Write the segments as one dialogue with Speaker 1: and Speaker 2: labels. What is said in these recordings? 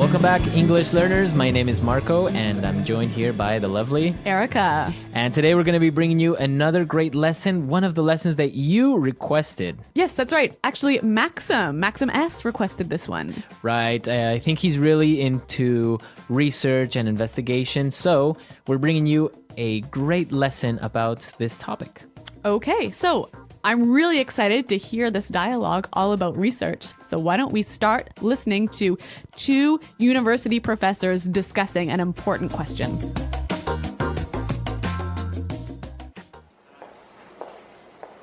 Speaker 1: Welcome back, English learners. My name is Marco, and I'm joined here by the lovely
Speaker 2: Erica.
Speaker 1: And today we're going to be bringing you another great lesson, one of the lessons that you requested.
Speaker 2: Yes, that's right. Actually, Maxim S requested this one.
Speaker 1: Right. I think he's really into research and investigation, so we're bringing you a great lesson about this topic.
Speaker 2: Okay, so I'm really excited to hear this dialogue all about research. So why don't we start listening to two university professors discussing an important question.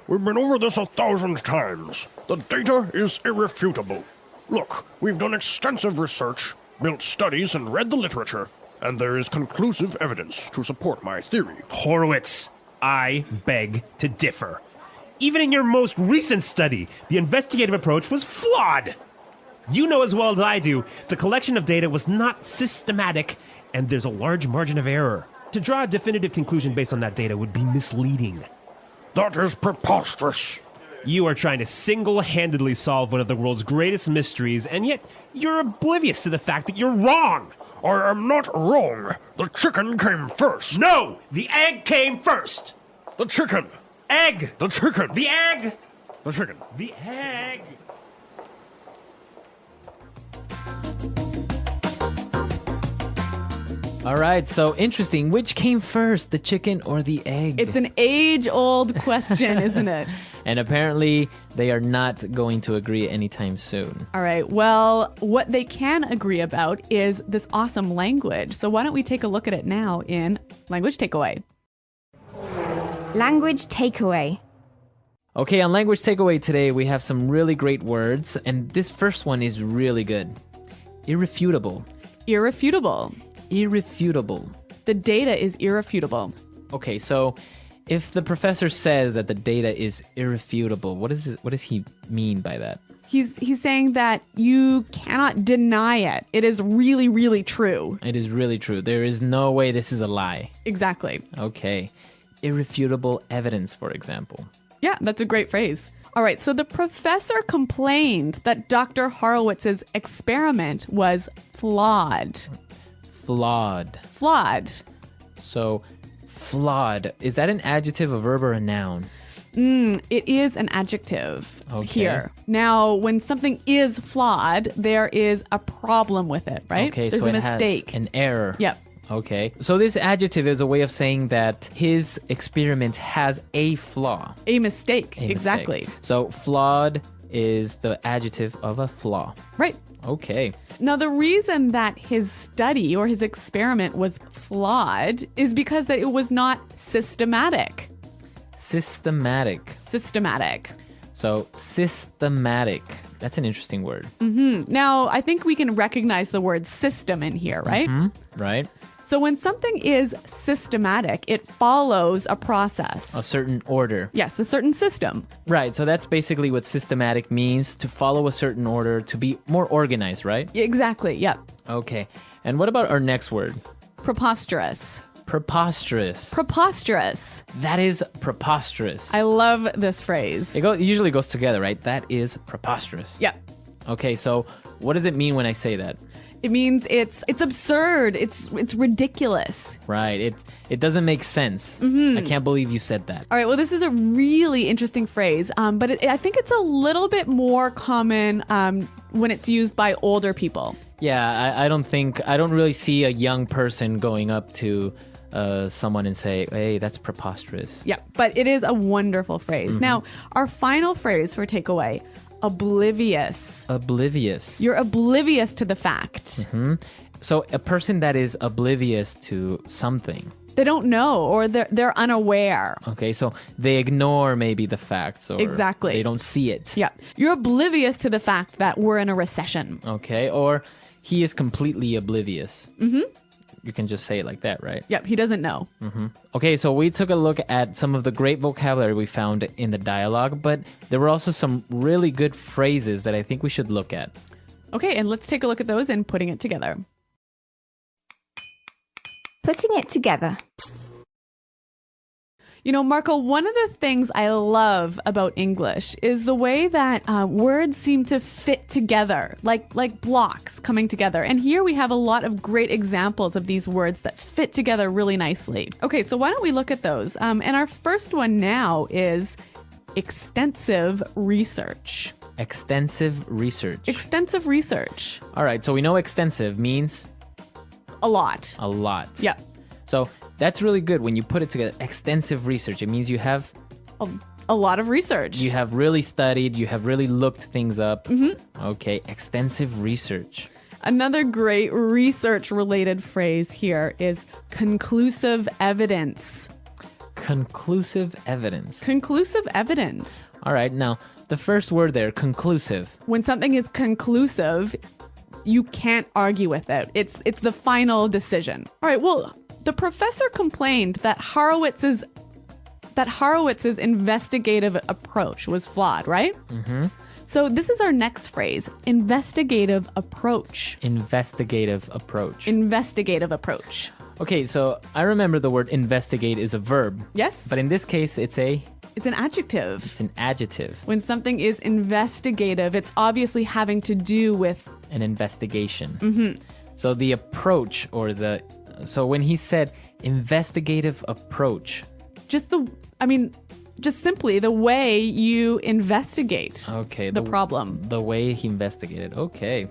Speaker 3: We've been over this 1,000 times. The data is irrefutable. Look, we've done extensive research, built studies, and read the literature, and there is conclusive evidence to support my theory.
Speaker 4: Horowitz, I beg to differ. Even in your most recent study, the investigative approach was flawed. You know as well as I do, the collection of data was not systematic, and there's a large margin of error. To draw a definitive conclusion based on that data would be misleading.
Speaker 3: That is preposterous.
Speaker 4: You are trying to single-handedly solve one of the world's greatest mysteries, and yet you're oblivious to the fact that you're wrong.
Speaker 3: I am not wrong. The chicken came first.
Speaker 4: No! The egg came first!
Speaker 3: The chicken.
Speaker 4: Egg!
Speaker 3: The chicken.
Speaker 4: The egg!
Speaker 3: The chicken.
Speaker 4: The egg!
Speaker 1: All right, so interesting. Which came first, the chicken or the egg?
Speaker 2: It's an age-old question, isn't it?
Speaker 1: And apparently, they are not going to agree anytime soon.
Speaker 2: All right, well, what they can agree about is this awesome language. So why don't we take a look at it now in Language Takeaway.
Speaker 5: Language takeaway.
Speaker 1: Okay, on Language Takeaway today, we have some really great words, and this first one is really good. Irrefutable.
Speaker 2: Irrefutable.
Speaker 1: Irrefutable.
Speaker 2: The data is irrefutable.
Speaker 1: Okay, so if the professor says that the data is irrefutable, what does he mean by that?
Speaker 2: He's saying that you cannot deny it. It is really, really true.
Speaker 1: It is really true. There is no way this is a lie.
Speaker 2: Exactly.
Speaker 1: Okay. Irrefutable evidence, for example.
Speaker 2: Yeah, that's a great phrase. All right, so the professor complained that Dr. Horowitz's experiment was flawed.
Speaker 1: Flawed.
Speaker 2: Flawed.
Speaker 1: So, flawed. Is that an adjective, a verb, or a noun?
Speaker 2: It is an adjective
Speaker 1: Okay.
Speaker 2: here. Now, when something is flawed, there is a problem with it, right?
Speaker 1: Okay,
Speaker 2: There's
Speaker 1: so
Speaker 2: a
Speaker 1: it
Speaker 2: mistake.
Speaker 1: has an error.
Speaker 2: Yep.
Speaker 1: Okay. So this adjective is a way of saying that his experiment has a flaw.
Speaker 2: A mistake.
Speaker 1: A
Speaker 2: Exactly.
Speaker 1: mistake. So flawed is the adjective of a flaw.
Speaker 2: Right.
Speaker 1: Okay.
Speaker 2: Now, the reason that his study or his experiment was flawed is because that it was not systematic.
Speaker 1: Systematic.
Speaker 2: Systematic.
Speaker 1: So systematic. That's an interesting word.
Speaker 2: Now, I think we can recognize the word system in here, right?
Speaker 1: Right?
Speaker 2: So when something is systematic, it follows a process.
Speaker 1: A certain order.
Speaker 2: Yes, a certain system.
Speaker 1: Right. So that's basically what systematic means, to follow a certain order, to be more organized, right?
Speaker 2: Exactly, yep.
Speaker 1: Okay. And what about our next word?
Speaker 2: Preposterous.
Speaker 1: Preposterous.
Speaker 2: Preposterous.
Speaker 1: That is preposterous.
Speaker 2: I love this phrase.
Speaker 1: It usually goes together, right? That is preposterous.
Speaker 2: Yep.
Speaker 1: Okay, so what does it mean when I say that?
Speaker 2: It means it's absurd. It's ridiculous.
Speaker 1: Right. It doesn't make sense. I can't believe you said that.
Speaker 2: All right, well, this is a really interesting phrase, but I think it's a little bit more common when it's used by older people.
Speaker 1: Yeah, I don't really see a young person going up to someone and say, hey, that's preposterous.
Speaker 2: Yeah, but it is a wonderful phrase. Now, our final phrase for takeaway, oblivious.
Speaker 1: Oblivious.
Speaker 2: You're oblivious to the fact.
Speaker 1: So a person that is oblivious to something.
Speaker 2: They don't know, or they're unaware.
Speaker 1: Okay, so they ignore maybe the facts, or
Speaker 2: Exactly.
Speaker 1: they don't see it.
Speaker 2: Yeah, you're oblivious to the fact that we're in a recession.
Speaker 1: Okay, or he is completely oblivious. You can just say it like that, right?
Speaker 2: Yep, he doesn't know.
Speaker 1: Okay, so we took a look at some of the great vocabulary we found in the dialogue, but there were also some really good phrases that I think we should look at.
Speaker 2: Okay, and let's take a look at those and putting it together.
Speaker 5: Putting it together.
Speaker 2: You know, Marco, one of the things I love about English is the way that words seem to fit together, like blocks coming together. And here we have a lot of great examples of these words that fit together really nicely. Okay, so why don't we look at those? And our first one now is extensive research.
Speaker 1: Extensive research.
Speaker 2: Extensive research.
Speaker 1: All right, so we know extensive means
Speaker 2: A lot.
Speaker 1: a lot.
Speaker 2: Yeah.
Speaker 1: So that's really good when you put it together. Extensive research. It means you have
Speaker 2: A lot of research.
Speaker 1: really studied, you have really looked things up. Okay, extensive research.
Speaker 2: Another great research-related phrase here is conclusive evidence.
Speaker 1: Conclusive evidence.
Speaker 2: Conclusive evidence.
Speaker 1: All right, now the first word there, conclusive.
Speaker 2: When something is conclusive, you can't argue with it. It's the final decision. All right, well, the professor complained that Horowitz's investigative approach was flawed, right? Mm-hmm. So this is our next phrase, investigative approach.
Speaker 1: Investigative approach.
Speaker 2: Investigative approach.
Speaker 1: Okay, so I remember the word investigate is a verb.
Speaker 2: Yes?
Speaker 1: But in this case, it's an
Speaker 2: It's an adjective.
Speaker 1: adjective,
Speaker 2: When something is investigative, it's obviously having to do with...
Speaker 1: an investigation. Mm-hmm. So the approach so when he said investigative approach.
Speaker 2: just simply the way you investigate
Speaker 1: Okay.
Speaker 2: the problem.
Speaker 1: The way he investigated. Okay.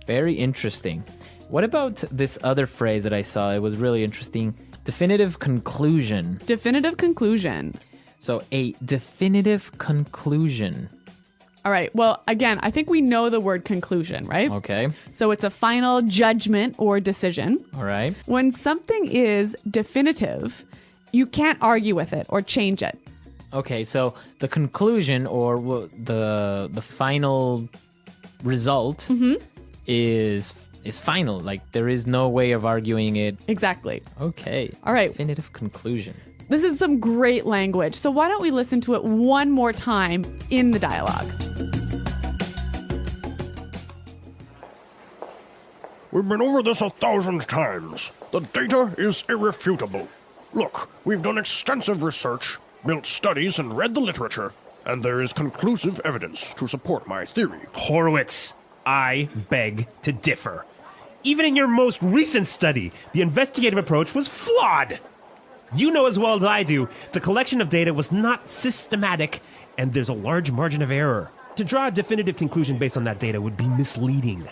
Speaker 1: Very interesting. What about this other phrase that I saw? It was really interesting. Definitive conclusion.
Speaker 2: Definitive conclusion.
Speaker 1: So a definitive conclusion.
Speaker 2: All right. Well, again, I think we know the word conclusion, right?
Speaker 1: Okay.
Speaker 2: So it's a final judgment or decision.
Speaker 1: All right.
Speaker 2: When something is definitive, you can't argue with it or change it.
Speaker 1: Okay, so the conclusion or the final result is final. Like there is no way of arguing it.
Speaker 2: Exactly.
Speaker 1: Okay.
Speaker 2: All right.
Speaker 1: Definitive conclusion.
Speaker 2: This is some great language. So why don't we listen to it one more time in the dialogue?
Speaker 3: We've been over this 1,000 times. The data is irrefutable. Look, we've done extensive research, built studies, and read the literature, and there is conclusive evidence to support my theory.
Speaker 4: Horowitz, I beg to differ. Even in your most recent study, the investigative approach was flawed. You know as well as I do, the collection of data was not systematic, and there's a large margin of error. To draw a definitive conclusion based on that data would be misleading.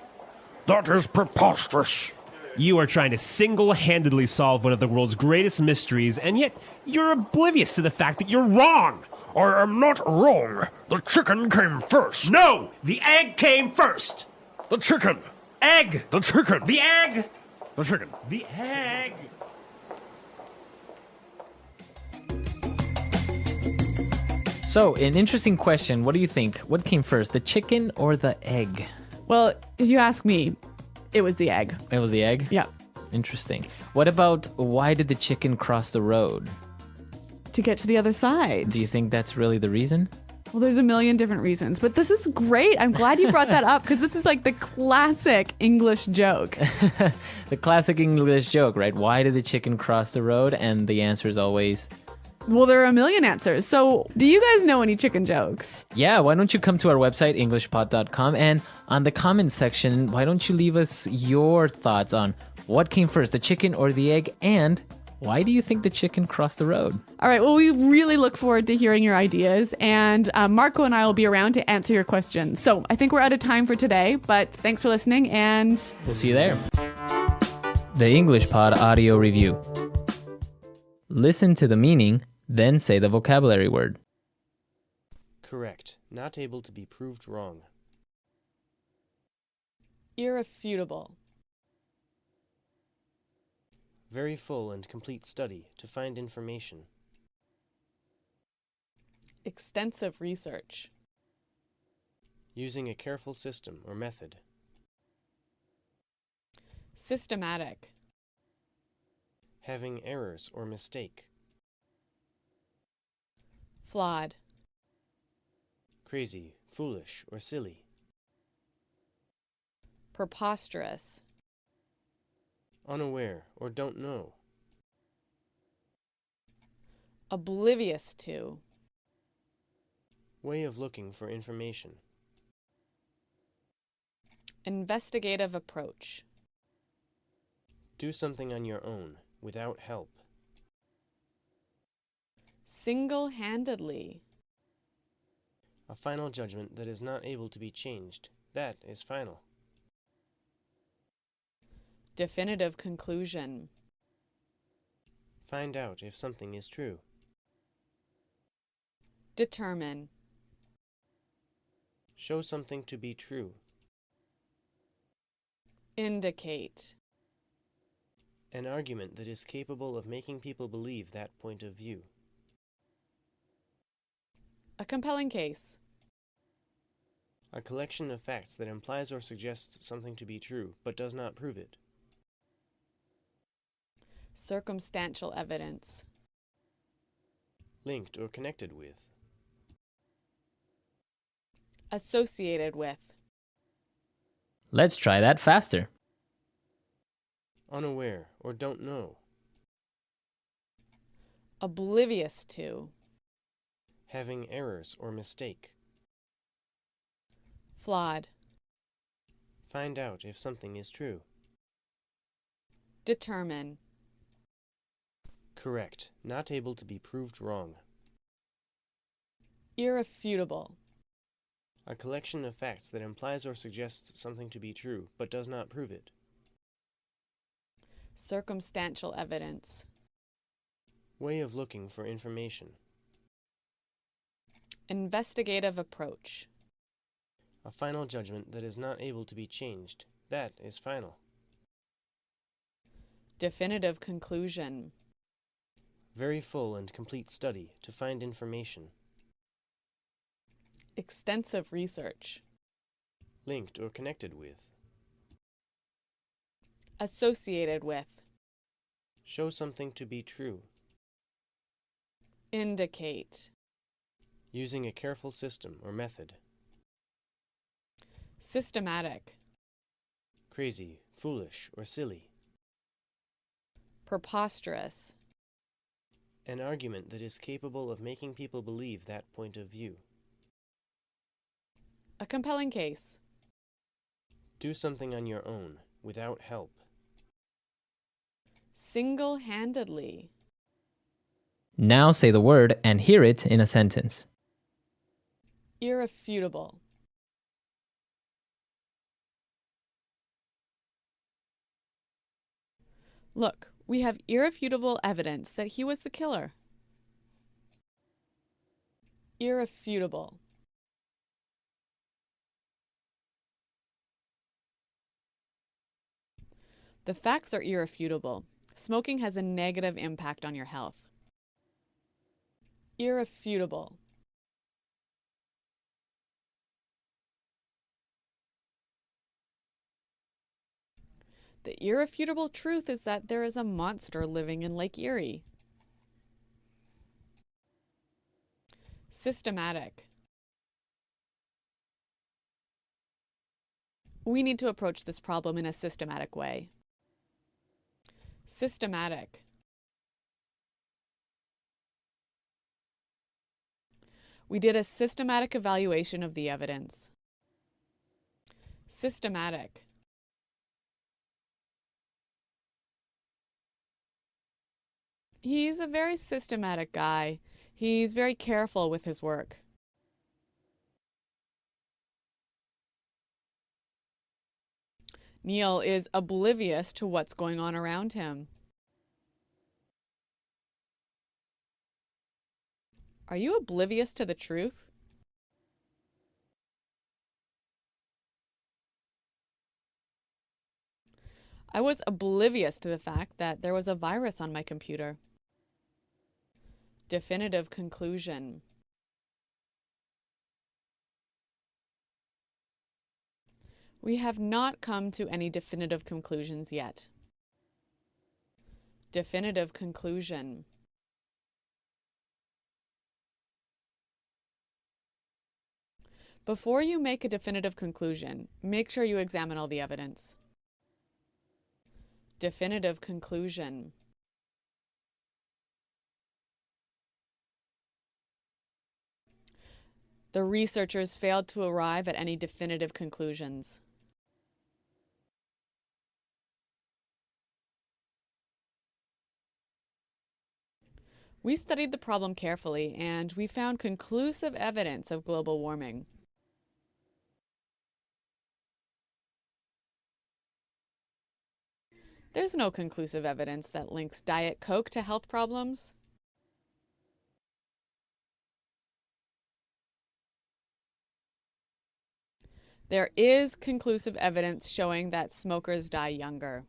Speaker 3: That is preposterous.
Speaker 4: You are trying to single-handedly solve one of the world's greatest mysteries, and yet you're oblivious to the fact that you're wrong.
Speaker 3: I am not wrong. The chicken came first.
Speaker 4: No! The egg came first!
Speaker 3: The chicken.
Speaker 4: Egg!
Speaker 3: The chicken.
Speaker 4: The egg!
Speaker 3: The chicken.
Speaker 4: The egg!
Speaker 1: So, an interesting question. What do you think? What came first, the chicken or the egg?
Speaker 2: Well, if you ask me, it was the egg.
Speaker 1: It was the egg?
Speaker 2: Yeah.
Speaker 1: Interesting. What about why did the chicken cross the road?
Speaker 2: To get to the other side.
Speaker 1: Do you think that's really the reason?
Speaker 2: Well, there's a million different reasons, but this is great. I'm glad you brought that up because this is like the classic English joke.
Speaker 1: The classic English joke, right? Why did the chicken cross the road? And the answer is always,
Speaker 2: Well, there are a million answers. So, do you guys know any chicken jokes?
Speaker 1: yeah, why don't you come to our website, englishpod.com, and on the comments section, why don't you leave us your thoughts on what came first, the chicken or the egg, and why do you think the chicken crossed the road?
Speaker 2: All right. Well, we really look forward to hearing your ideas, and Marco and I will be around to answer your questions. So, I think we're out of time for today, but thanks for listening, and
Speaker 1: We'll see you there. The English Pod Audio Review. Listen to the meaning, then say the vocabulary word.
Speaker 5: Correct. Not able to be proved wrong.
Speaker 2: irrefutable.
Speaker 5: Very full and complete study to find information.
Speaker 2: Extensive research.
Speaker 5: Using a careful system or method.
Speaker 2: Systematic.
Speaker 5: Having errors or mistake.
Speaker 2: Flawed.
Speaker 5: Crazy, foolish, or silly.
Speaker 2: Preposterous.
Speaker 5: Unaware or don't know.
Speaker 2: Oblivious to.
Speaker 5: Way of looking for information.
Speaker 2: Investigative approach.
Speaker 5: Do something on your own, without help.
Speaker 2: Single-handedly.
Speaker 5: A final judgment that is not able to be changed. That is final.
Speaker 2: Definitive conclusion.
Speaker 5: Find out if something is true.
Speaker 2: Determine.
Speaker 5: Show something to be true.
Speaker 2: Indicate.
Speaker 5: An argument that is capable of making people believe that point of view.
Speaker 2: A compelling case.
Speaker 5: A collection of facts that implies or suggests something to be true, but does not prove it.
Speaker 2: Circumstantial evidence.
Speaker 5: Linked or connected with.
Speaker 2: Associated with.
Speaker 1: Let's try that faster.
Speaker 5: Unaware or don't know.
Speaker 2: Oblivious to.
Speaker 5: Having errors or mistake.
Speaker 2: Flawed.
Speaker 5: Find out if something is true.
Speaker 2: Determine.
Speaker 5: Correct. Not able to be proved wrong.
Speaker 2: Irrefutable.
Speaker 5: A collection of facts that implies or suggests something to be true, but does not prove it.
Speaker 2: Circumstantial evidence.
Speaker 5: Way of looking for information.
Speaker 2: Investigative approach.
Speaker 5: A final judgment that is not able to be changed. That is final.
Speaker 2: Definitive conclusion.
Speaker 5: Very full and complete study to find information.
Speaker 2: Extensive research.
Speaker 5: Linked or connected with.
Speaker 2: Associated with.
Speaker 5: Show something to be true.
Speaker 2: Indicate.
Speaker 5: Using a careful system or method.
Speaker 2: Systematic.
Speaker 5: Crazy, foolish, or silly.
Speaker 2: Preposterous.
Speaker 5: An argument that is capable of making people believe that point of view.
Speaker 2: A compelling case.
Speaker 5: Do something on your own, without help.
Speaker 2: Single-handedly.
Speaker 1: Now say the word and hear it in a sentence.
Speaker 2: Irrefutable. Look, we have irrefutable evidence that he was the killer. Irrefutable. The facts are irrefutable. Smoking has a negative impact on your health. Irrefutable. The irrefutable truth is that there is a monster living in Lake Erie. Systematic. We need to approach this problem in a systematic way. Systematic. We did a systematic evaluation of the evidence. Systematic. He's a very systematic guy. He's very careful with his work. Neil is oblivious to what's going on around him. Are you oblivious to the truth? I was oblivious to the fact that there was a virus on my computer. Definitive conclusion. We have not come to any definitive conclusions yet. Definitive conclusion. Before you make a definitive conclusion, make sure you examine all the evidence. Definitive conclusion. The researchers failed to arrive at any definitive conclusions. We studied the problem carefully, and we found conclusive evidence of global warming. There's no conclusive evidence that links Diet Coke to health problems. There is conclusive evidence showing that smokers die younger.